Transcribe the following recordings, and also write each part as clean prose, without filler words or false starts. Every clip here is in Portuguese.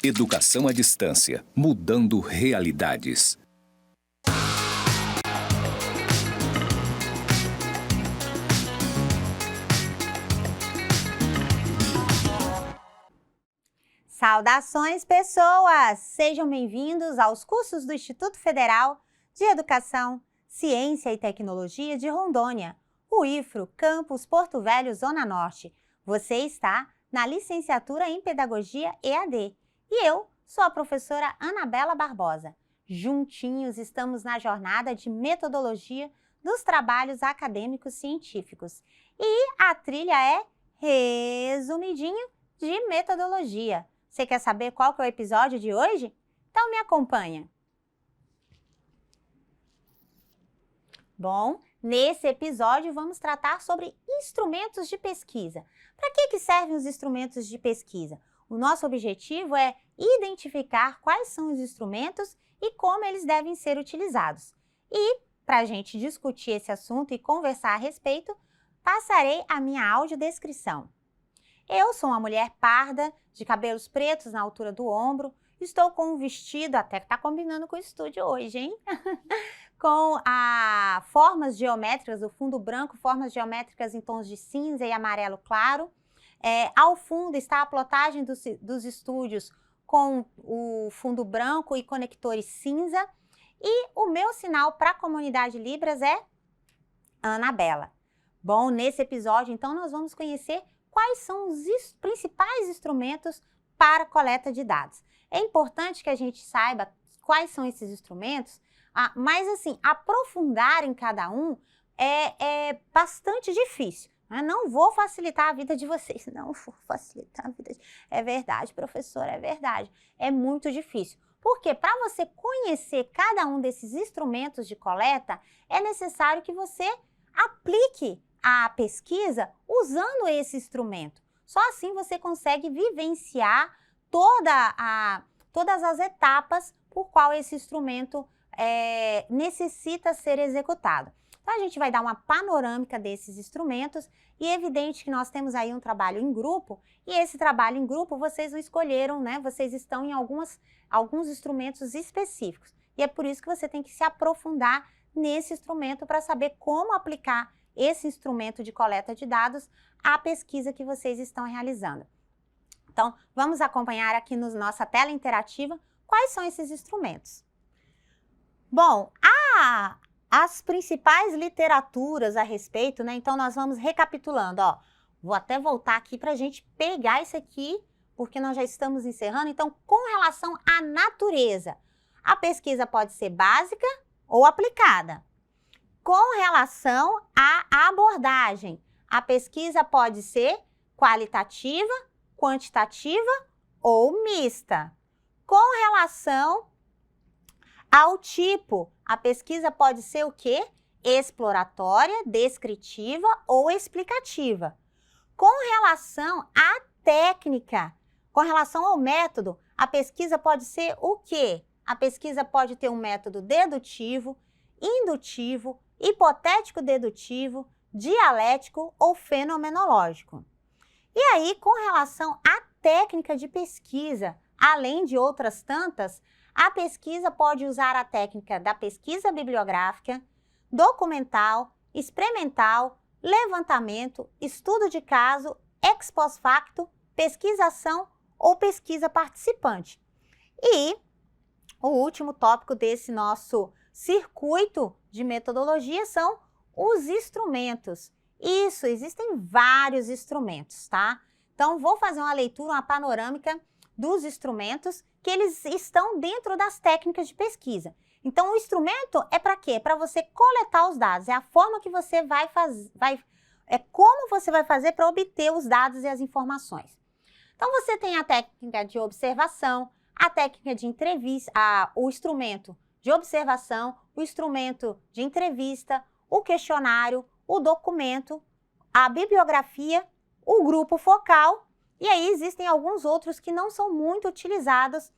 Educação à distância, mudando realidades. Saudações, pessoas! Sejam bem-vindos aos cursos do Instituto Federal de Educação, Ciência e Tecnologia de Rondônia, o IFRO, Campus Porto Velho, Zona Norte. Você está na licenciatura em Pedagogia EAD e eu sou a professora Anabela Barbosa. Juntinhos estamos na jornada de metodologia dos trabalhos acadêmicos científicos e a trilha é resumidinho de metodologia. Você quer saber qual que é o episódio de hoje? Então me acompanha. Bom, nesse episódio vamos tratar sobre instrumentos de pesquisa. Para que servem os instrumentos de pesquisa? O nosso objetivo é identificar quais são os instrumentos e como eles devem ser utilizados. E, para a gente discutir esse assunto e conversar a respeito, passarei a minha audiodescrição. Eu sou uma mulher parda, de cabelos pretos na altura do ombro, estou com um vestido, até que está combinando com o estúdio hoje, hein? Com formas geométricas, o fundo branco, formas geométricas em tons de cinza e amarelo claro. Ao fundo está a plotagem dos estúdios com o fundo branco e conectores cinza. E o meu sinal para a comunidade Libras é Anabela. Bom, nesse episódio, então, nós vamos conhecer quais são os principais instrumentos para coleta de dados. É importante que a gente saiba quais são esses instrumentos, mas assim, aprofundar em cada um é bastante difícil. Não vou facilitar a vida de vocês, não vou facilitar a vida. É verdade, professora, é verdade. É muito difícil. Porque para você conhecer cada um desses instrumentos de coleta, é necessário que você aplique a pesquisa usando esse instrumento. Só assim você consegue vivenciar todas as etapas por qual esse instrumento necessita ser executado. Então, a gente vai dar uma panorâmica desses instrumentos e é evidente que nós temos aí um trabalho em grupo e esse trabalho em grupo vocês não escolheram, né? Vocês estão em alguns instrumentos específicos e é por isso que você tem que se aprofundar nesse instrumento para saber como aplicar esse instrumento de coleta de dados à pesquisa que vocês estão realizando. Então, vamos acompanhar aqui na nossa tela interativa quais são esses instrumentos. Bom, as principais literaturas a respeito, né? Então, nós vamos recapitulando, ó. Vou até voltar aqui para a gente pegar isso aqui, porque nós já estamos encerrando. Então, com relação à natureza, a pesquisa pode ser básica ou aplicada. Com relação à abordagem, a pesquisa pode ser qualitativa, quantitativa ou mista. Com relação ao tipo, a pesquisa pode ser o quê? Exploratória, descritiva ou explicativa. Com relação à técnica, com relação ao método, a pesquisa pode ser o quê? A pesquisa pode ter um método dedutivo, indutivo, hipotético-dedutivo, dialético ou fenomenológico. E aí, com relação à técnica de pesquisa, além de outras tantas, a pesquisa pode usar a técnica da pesquisa bibliográfica, documental, experimental, levantamento, estudo de caso, ex post facto, pesquisação ou pesquisa participante. E o último tópico desse nosso circuito de metodologia são os instrumentos. Isso, existem vários instrumentos, tá? Então, vou fazer uma leitura, uma panorâmica dos instrumentos que eles estão dentro das técnicas de pesquisa. Então, o instrumento é para quê? É para você coletar os dados, é a forma que você vai fazer, como você vai fazer para obter os dados e as informações. Então, você tem a técnica de observação, a técnica de entrevista, o instrumento de observação, o instrumento de entrevista, o questionário, o documento, a bibliografia, o grupo focal, e aí existem alguns outros que não são muito utilizados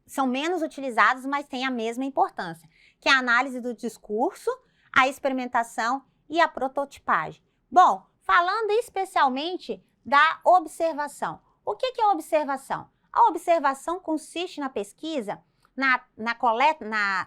são menos utilizados, mas têm a mesma importância, que é a análise do discurso, a experimentação e a prototipagem. Bom, falando especialmente da observação. O que é a observação? A observação consiste na pesquisa,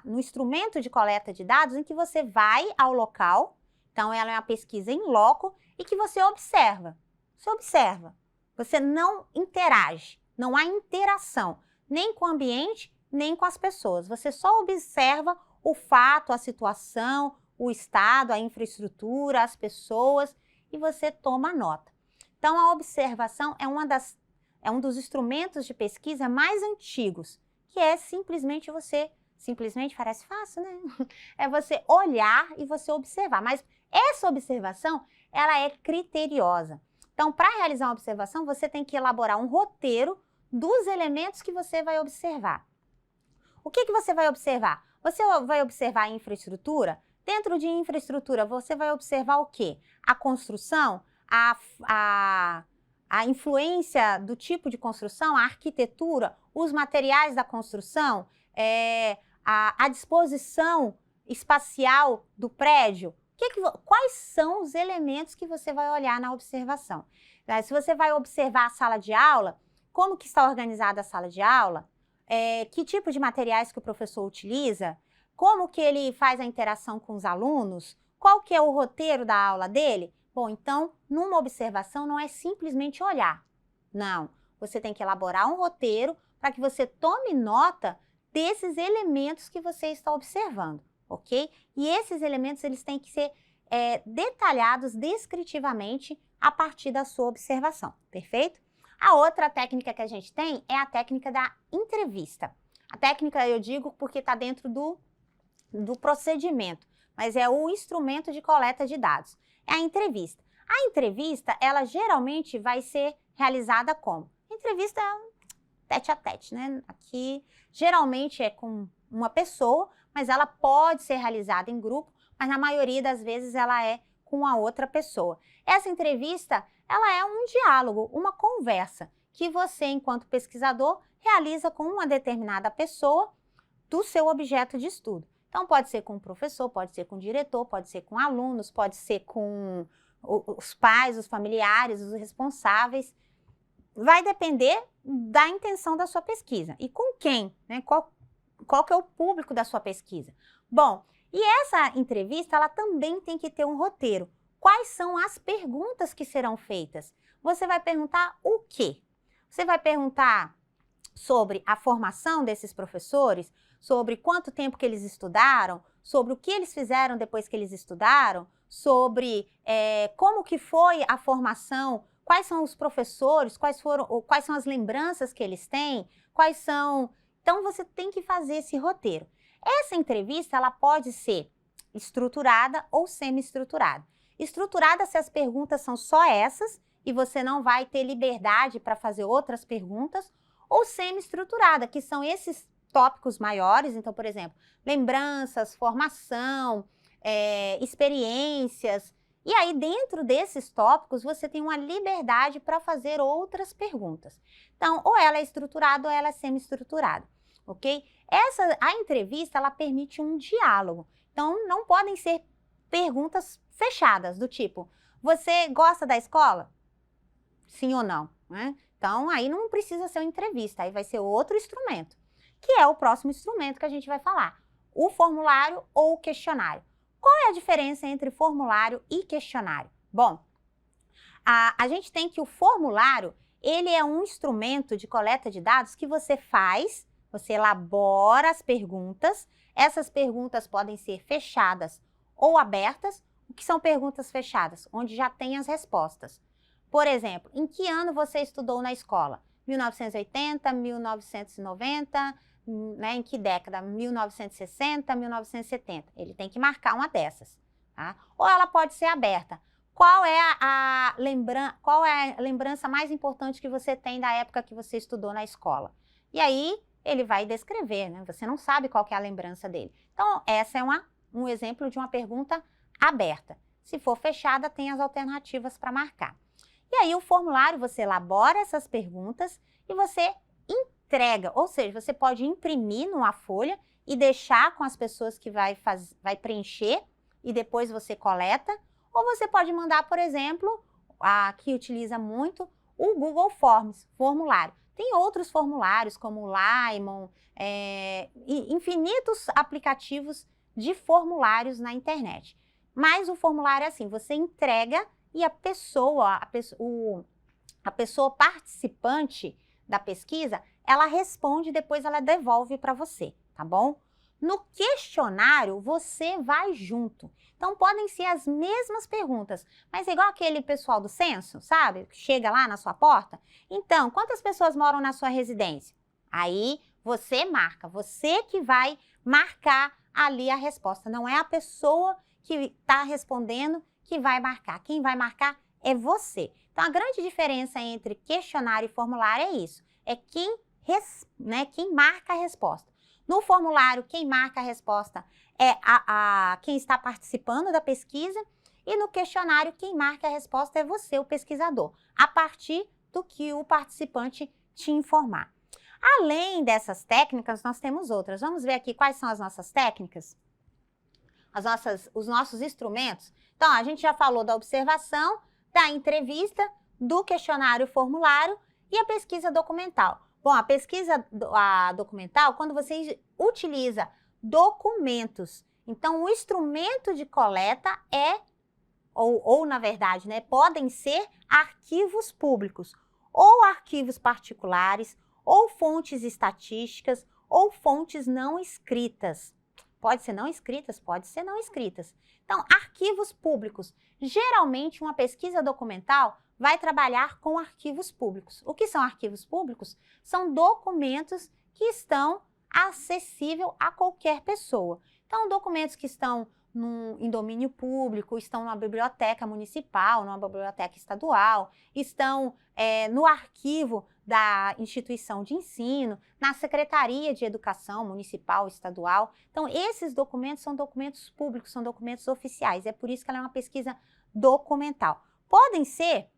no instrumento de coleta de dados em que você vai ao local, então ela é uma pesquisa em loco e que você observa. Você observa, você não interage, não há interação, nem com o ambiente, nem com as pessoas. Você só observa o fato, a situação, o estado, a infraestrutura, as pessoas e você toma nota. Então, a observação é um dos instrumentos de pesquisa mais antigos, que é simplesmente parece fácil, né? É você olhar e você observar, mas essa observação, ela é criteriosa. Então, para realizar uma observação, você tem que elaborar um roteiro dos elementos que você vai observar. O que você vai observar? Você vai observar a infraestrutura? Dentro de infraestrutura, você vai observar o quê? A construção, a influência do tipo de construção, a arquitetura, os materiais da construção, a disposição espacial do prédio. Quais são os elementos que você vai olhar na observação? Se você vai observar a sala de aula, como que está organizada a sala de aula, que tipo de materiais que o professor utiliza, como que ele faz a interação com os alunos, qual que é o roteiro da aula dele? Bom, então, numa observação não é simplesmente olhar. Não, você tem que elaborar um roteiro para que você tome nota desses elementos que você está observando, ok? E esses elementos, eles têm que ser detalhados descritivamente a partir da sua observação, perfeito? A outra técnica que a gente tem é a técnica da entrevista. A técnica eu digo porque está dentro do procedimento, mas é o instrumento de coleta de dados. É a entrevista. A entrevista, ela geralmente vai ser realizada como? Entrevista tete a tete, né? Aqui, geralmente é com uma pessoa, mas ela pode ser realizada em grupo, mas na maioria das vezes ela é com a outra pessoa. Essa entrevista, ela é um diálogo, uma conversa, que você, enquanto pesquisador, realiza com uma determinada pessoa do seu objeto de estudo. Então, pode ser com o professor, pode ser com o diretor, pode ser com alunos, pode ser com os pais, os familiares, os responsáveis. Vai depender da intenção da sua pesquisa. E com quem, né? Qual que é o público da sua pesquisa? Bom, e essa entrevista, ela também tem que ter um roteiro. Quais são as perguntas que serão feitas? Você vai perguntar o quê? Você vai perguntar sobre a formação desses professores, sobre quanto tempo que eles estudaram, sobre o que eles fizeram depois que eles estudaram, sobre como que foi a formação, quais são os professores, quais são as lembranças que eles têm, quais são... Então, você tem que fazer esse roteiro. Essa entrevista, ela pode ser estruturada ou semi-estruturada. Estruturada se as perguntas são só essas e você não vai ter liberdade para fazer outras perguntas, ou semi-estruturada, que são esses tópicos maiores, então, por exemplo, lembranças, formação, experiências, e aí dentro desses tópicos você tem uma liberdade para fazer outras perguntas. Então, ou ela é estruturada ou ela é semi-estruturada, ok? A entrevista, ela permite um diálogo, então não podem ser perguntas fechadas, do tipo, você gosta da escola? Sim ou não, né? Então, aí não precisa ser uma entrevista, aí vai ser outro instrumento, que é o próximo instrumento que a gente vai falar, o formulário ou o questionário. Qual é a diferença entre formulário e questionário? Bom, a gente tem que o formulário, ele é um instrumento de coleta de dados que você elabora as perguntas, essas perguntas podem ser fechadas ou abertas. O que são perguntas fechadas? Onde já tem as respostas. Por exemplo, em que ano você estudou na escola? 1980, 1990, né, em que década? 1960, 1970. Ele tem que marcar uma dessas, tá? Ou ela pode ser aberta. Qual é a lembrança mais importante que você tem da época que você estudou na escola? E aí, ele vai descrever, né? Você não sabe qual que é a lembrança dele. Então, essa é um exemplo de uma pergunta aberta. Se for fechada, tem as alternativas para marcar. E aí, o formulário, você elabora essas perguntas e você entrega, ou seja, você pode imprimir numa folha e deixar com as pessoas que vai preencher e depois você coleta, ou você pode mandar, por exemplo, a que utiliza muito, o Google Forms, formulário. Tem outros formulários como o Limon, e infinitos aplicativos de formulários na internet. Mas o formulário é assim, você entrega e a pessoa participante da pesquisa, ela responde e depois ela devolve para você, tá bom? No questionário, você vai junto. Então, podem ser as mesmas perguntas, mas é igual aquele pessoal do censo, sabe? Que chega lá na sua porta. Então, quantas pessoas moram na sua residência? Aí, você marca. Você que vai marcar ali a resposta. Não é a pessoa que está respondendo que vai marcar. Quem vai marcar é você. Então, a grande diferença entre questionário e formulário é isso. É quem marca a resposta. No formulário, quem marca a resposta é quem está participando da pesquisa e no questionário, quem marca a resposta é você, o pesquisador, a partir do que o participante te informar. Além dessas técnicas, nós temos outras. Vamos ver aqui quais são as nossas técnicas? Os nossos instrumentos. Então, a gente já falou da observação, da entrevista, do questionário formulário e a pesquisa documental. Bom, a pesquisa documental, quando você utiliza documentos, então o instrumento de coleta na verdade, podem ser arquivos públicos, ou arquivos particulares, ou fontes estatísticas, ou fontes não escritas. Pode ser não escritas, pode ser não escritas. Então, arquivos públicos. Geralmente, uma pesquisa documental vai trabalhar com arquivos públicos. O que são arquivos públicos? São documentos que estão acessíveis a qualquer pessoa. Então, documentos que estão em domínio público, estão numa biblioteca municipal, numa biblioteca estadual, estão no arquivo da instituição de ensino, na Secretaria de Educação Municipal, Estadual. Então, esses documentos são documentos públicos, são documentos oficiais. É por isso que ela é uma pesquisa documental. Podem ser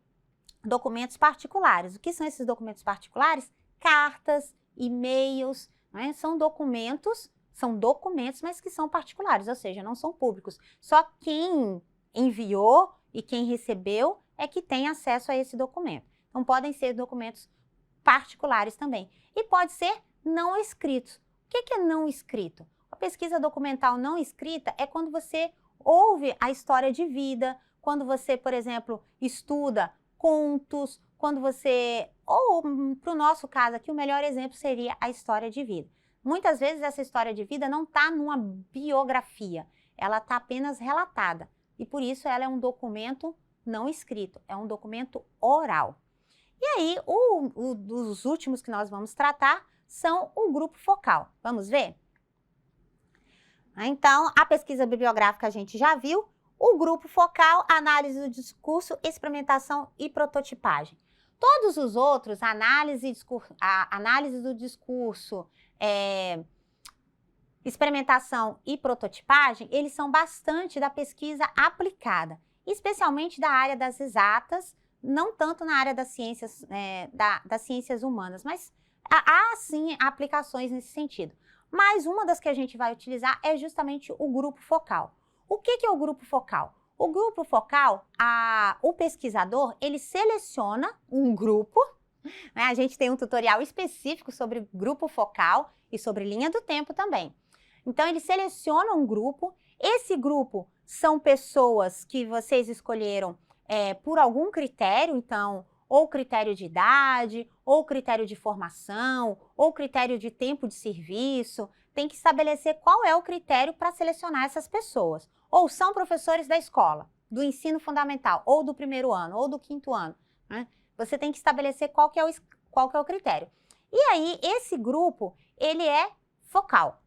documentos particulares. O que são esses documentos particulares? Cartas, e-mails, são documentos, mas que são particulares, ou seja, não são públicos. Só quem enviou e quem recebeu é que tem acesso a esse documento. Então, podem ser documentos particulares também. E pode ser não escritos. O que é não escrito? A pesquisa documental não escrita é quando você ouve a história de vida, quando você, por exemplo, estuda contos, quando você... Ou, para o nosso caso aqui, o melhor exemplo seria a história de vida. Muitas vezes essa história de vida não está numa biografia, ela está apenas relatada. E por isso ela é um documento não escrito, é um documento oral. E aí, os últimos que nós vamos tratar são o grupo focal. Vamos ver? Então, a pesquisa bibliográfica a gente já viu. O grupo focal, análise do discurso, experimentação e prototipagem. Todos os outros, análise do discurso, experimentação e prototipagem, eles são bastante da pesquisa aplicada, especialmente da área das exatas, não tanto na área das ciências, das ciências humanas, mas há sim aplicações nesse sentido. Mas uma das que a gente vai utilizar é justamente o grupo focal. O que é o grupo focal? O grupo focal, o pesquisador, ele seleciona um grupo, a gente tem um tutorial específico sobre grupo focal e sobre linha do tempo também. Então, ele seleciona um grupo, esse grupo são pessoas que vocês escolheram por algum critério, então, ou critério de idade, ou critério de formação, ou critério de tempo de serviço, tem que estabelecer qual é o critério para selecionar essas pessoas. Ou são professores da escola, do ensino fundamental, ou do primeiro ano, ou do quinto ano, Você tem que estabelecer qual que é o critério. E aí, esse grupo, ele é focal,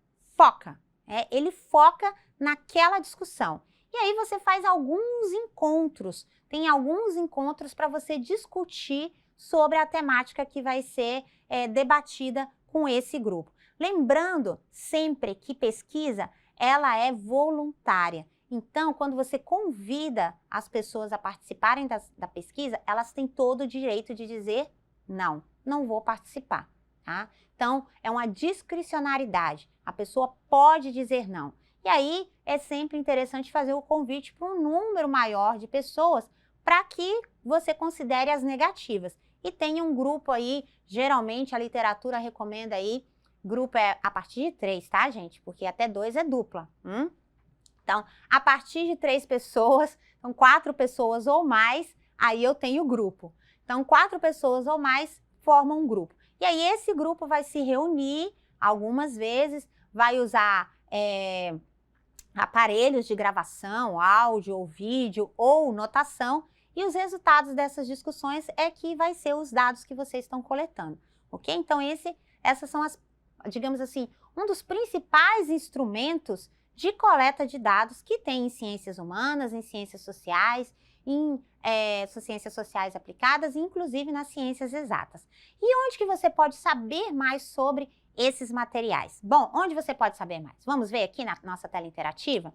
ele foca naquela discussão. E aí você faz alguns encontros, tem alguns encontros para você discutir sobre a temática que vai ser debatida com esse grupo. Lembrando sempre que pesquisa, ela é voluntária. Então, quando você convida as pessoas a participarem da pesquisa, elas têm todo o direito de dizer não vou participar, tá? Então, é uma discricionariedade. A pessoa pode dizer não. E aí, é sempre interessante fazer o convite para um número maior de pessoas para que você considere as negativas. e tem um grupo aí, geralmente a literatura recomenda aí, grupo é a partir de 3, tá, gente? Porque até 2 é dupla. Então, a partir de 3 pessoas, então 4 pessoas ou mais, aí eu tenho grupo. Então, 4 pessoas ou mais formam um grupo. E aí esse grupo vai se reunir algumas vezes, vai usar aparelhos de gravação, áudio ou vídeo ou notação, e os resultados dessas discussões é que vai ser os dados que vocês estão coletando, ok? Então, essas são as, digamos assim, um dos principais instrumentos de coleta de dados que tem em ciências humanas, em ciências sociais, em ciências sociais aplicadas, inclusive nas ciências exatas. E onde que você pode saber mais sobre esses materiais? Bom, onde você pode saber mais? Vamos ver aqui na nossa tela interativa?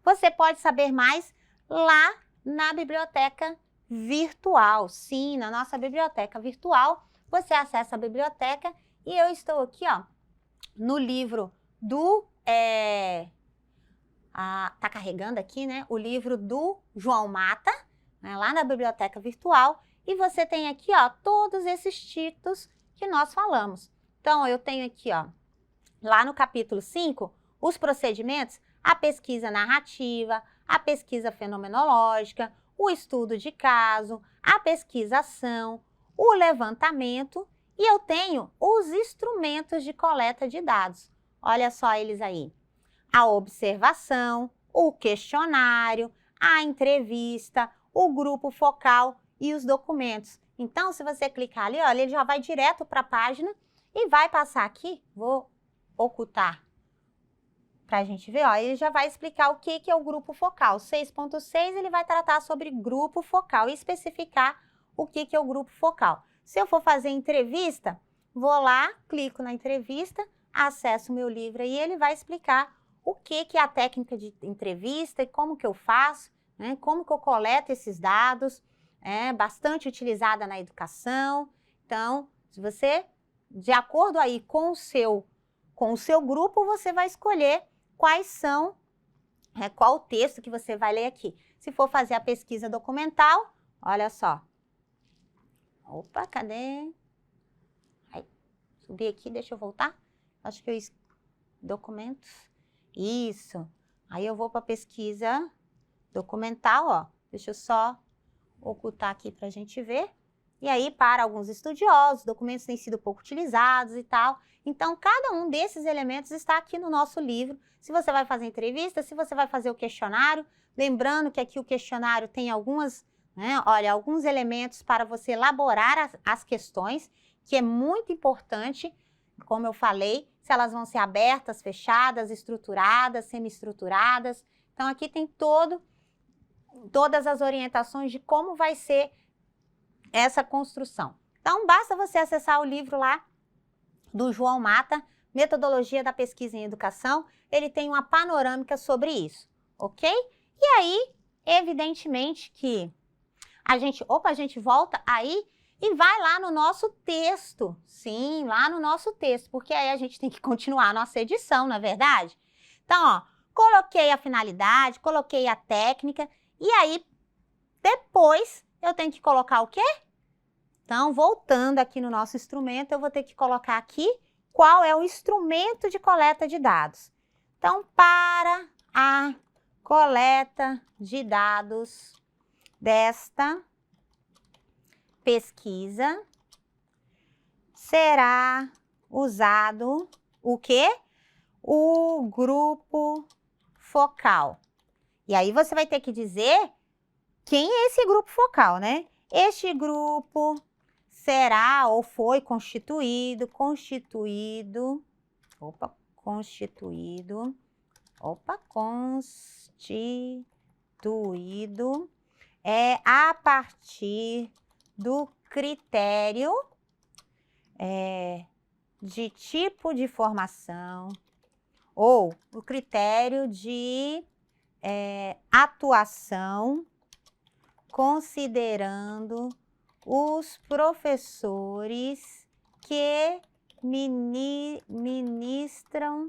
Você pode saber mais lá na biblioteca virtual. Sim, na nossa biblioteca virtual, você acessa a biblioteca e eu estou aqui, ó, no livro do... tá carregando aqui, né? O livro do João Mata, né, lá na biblioteca virtual, e você tem aqui, ó, todos esses títulos que nós falamos. Então, eu tenho aqui, ó, lá no capítulo 5, os procedimentos, a pesquisa narrativa, a pesquisa fenomenológica, o estudo de caso, a pesquisação, o levantamento, e eu tenho os instrumentos de coleta de dados. Olha só eles aí. A observação, o questionário, a entrevista, o grupo focal e os documentos. Então, se você clicar ali, olha, ele já vai direto para a página e vai passar aqui, vou ocultar para a gente ver, ó, ele já vai explicar o que é o grupo focal. 6.6 ele vai tratar sobre grupo focal e especificar o que é o grupo focal. Se eu for fazer entrevista, vou lá, clico na entrevista, acesso o meu livro e ele vai explicar o que é a técnica de entrevista e como que eu faço, né? Como que eu coleto esses dados, bastante utilizada na educação. Então, se você, de acordo aí com o seu grupo, você vai escolher quais são, qual o texto que você vai ler aqui. Se for fazer a pesquisa documental, olha só. Opa, cadê? Aí, subi aqui, deixa eu voltar. Acho que eu... Documentos. Isso. Aí eu vou para a pesquisa documental, ó. Deixa eu só ocultar aqui para a gente ver. E aí, para alguns estudiosos, documentos têm sido pouco utilizados e tal. Então, cada um desses elementos está aqui no nosso livro. Se você vai fazer entrevista, se você vai fazer o questionário, lembrando que aqui o questionário tem alguns elementos para você elaborar as questões, que é muito importante, como eu falei, se elas vão ser abertas, fechadas, estruturadas, semi-estruturadas. Então, aqui tem todas as orientações de como vai ser essa construção. Então, basta você acessar o livro lá do João Mata, Metodologia da Pesquisa em Educação, ele tem uma panorâmica sobre isso, ok? E aí, evidentemente que a gente volta aí e vai lá no nosso texto. Sim, lá no nosso texto, porque aí a gente tem que continuar a nossa edição, não é verdade? Então, ó, coloquei a finalidade, coloquei a técnica, e aí, depois, eu tenho que colocar o quê? Então, voltando aqui no nosso instrumento, eu vou ter que colocar aqui qual é o instrumento de coleta de dados. Então, para a coleta de dados desta pesquisa, será usado o quê? O grupo focal. E aí você vai ter que dizer quem é esse grupo focal, né? Este grupo será ou foi constituído, a partir do critério de tipo de formação ou o critério de atuação, considerando os professores que ministram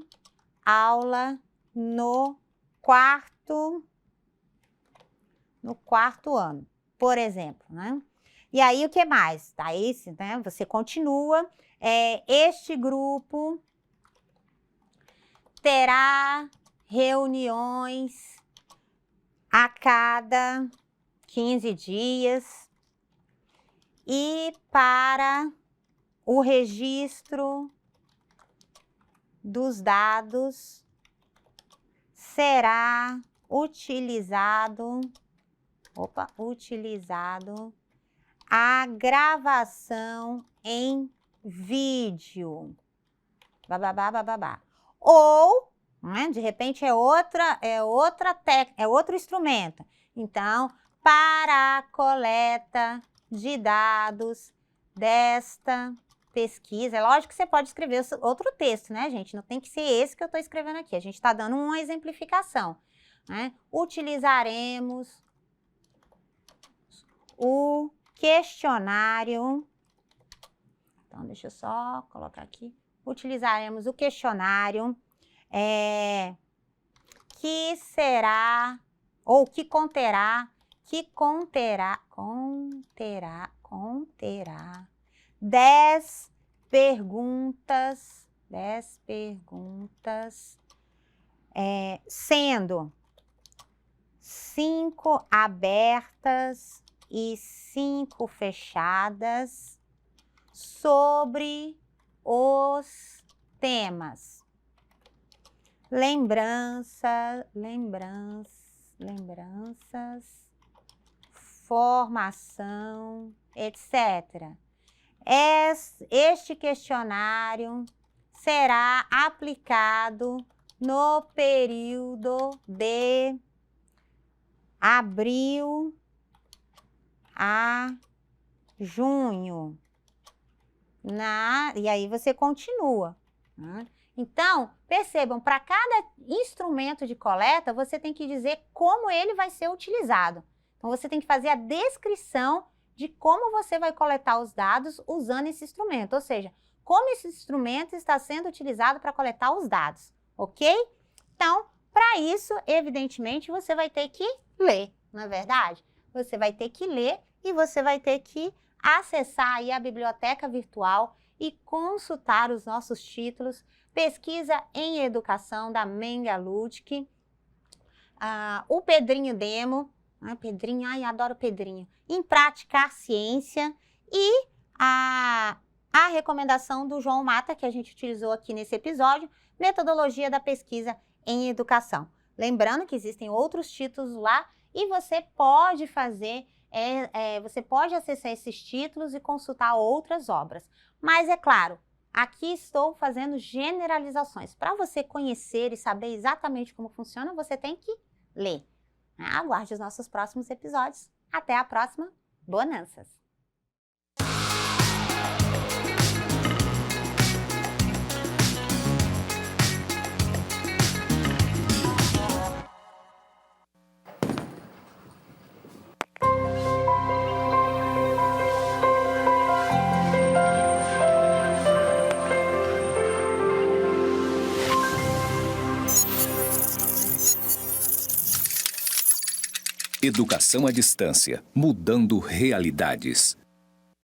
aula no quarto ano, por exemplo, né? E aí, o que mais? Aí, né, você continua. Este grupo terá reuniões a cada 15 dias e para o registro dos dados será utilizado a gravação em vídeo. Bababá, bababá. Ou, né, de repente é outro instrumento. Então, para a coleta de dados desta pesquisa, é lógico que você pode escrever outro texto, né, gente? Não tem que ser esse que eu estou escrevendo aqui. A gente está dando uma exemplificação, né? Utilizaremos o questionário. Então, deixa eu só colocar aqui. Utilizaremos o questionário que será, ou que conterá 10 perguntas, sendo 5 abertas e 5 fechadas sobre os temas lembranças, formação, etc. Este questionário será aplicado no período de abril a junho. E aí você continua, né? Então, percebam, para cada instrumento de coleta, você tem que dizer como ele vai ser utilizado. Então, você tem que fazer a descrição de como você vai coletar os dados usando esse instrumento, ou seja, como esse instrumento está sendo utilizado para coletar os dados, ok? Então, para isso, evidentemente, você vai ter que ler, não é verdade? Você vai ter que ler e você vai ter que acessar aí a biblioteca virtual e consultar os nossos títulos. Pesquisa em Educação, da Menga Ludwig, o Pedrinho Demo, Pedrinho, ai, adoro Pedrinho, em Praticar Ciência, e a recomendação do João Mata, que a gente utilizou aqui nesse episódio, Metodologia da Pesquisa em Educação. Lembrando que existem outros títulos lá e você pode fazer, você pode acessar esses títulos e consultar outras obras. Mas é claro, aqui estou fazendo generalizações. Para você conhecer e saber exatamente como funciona, você tem que ler. Aguarde os nossos próximos episódios. Até a próxima. Bonanças! Educação à distância, mudando realidades.